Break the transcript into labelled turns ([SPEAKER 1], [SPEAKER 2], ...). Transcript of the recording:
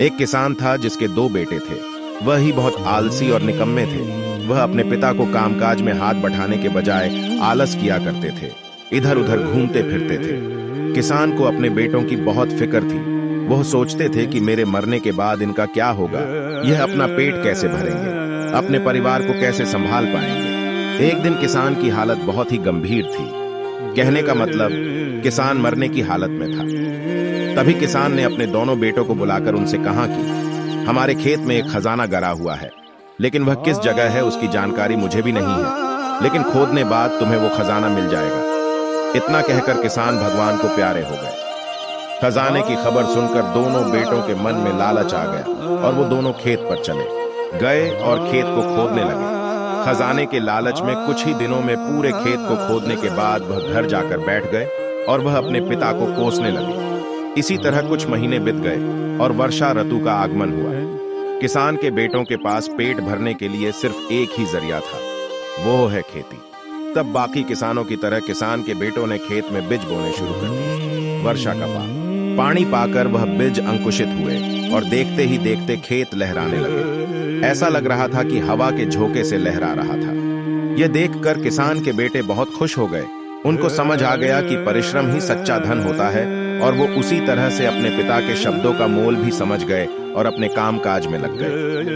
[SPEAKER 1] एक किसान था जिसके दो बेटे थे। वह ही बहुत आलसी और निकम्मे थे। वह अपने पिता को कामकाज में हाथ बटाने के बजाय आलस किया करते थे, इधर उधर घूमते फिरते थे। किसान को अपने बेटों की बहुत फिक्र थी। वह सोचते थे कि मेरे मरने के बाद इनका क्या होगा, यह अपना पेट कैसे भरेंगे, अपने परिवार को कैसे संभाल पाएंगे। एक दिन किसान की हालत बहुत ही गंभीर थी। कहने का मतलब, किसान मरने की हालत में था। तभी किसान ने अपने दोनों बेटों को बुलाकर उनसे कहा कि हमारे खेत में एक खजाना गड़ा हुआ है, लेकिन वह किस जगह है उसकी जानकारी मुझे भी नहीं है, लेकिन खोदने बाद तुम्हें वो खजाना मिल जाएगा। इतना कहकर किसान भगवान को प्यारे हो गए। खजाने की खबर सुनकर दोनों बेटों के मन में लालच आ गया और वो दोनों खेत पर चले गए और खेत को खोदने लगे। खजाने के लालच में कुछ ही दिनों में पूरे खेत को खोदने के बाद वह घर जाकर बैठ गए और वह अपने पिता को कोसने लगे। इसी तरह कुछ महीने बीत गए और वर्षा ऋतु का आगमन हुआ। किसान के बेटों के पास पेट भरने के लिए सिर्फ एक ही जरिया था, वो है खेती। तब बाकी किसानों की तरह किसान के बेटों ने खेत में बीज बोने शुरू कर दिए। वर्षा का पानी पाकर वह बीज अंकुशित हुए और देखते ही देखते खेत लहराने लगे। ऐसा लग रहा था कि हवा के झोंके से लहरा रहा था। यह देखकर किसान के बेटे बहुत खुश हो गए। उनको समझ आ गया कि परिश्रम ही सच्चा धन होता है, और वो उसी तरह से अपने पिता के शब्दों का मोल भी समझ गए और अपने कामकाज में लग गए।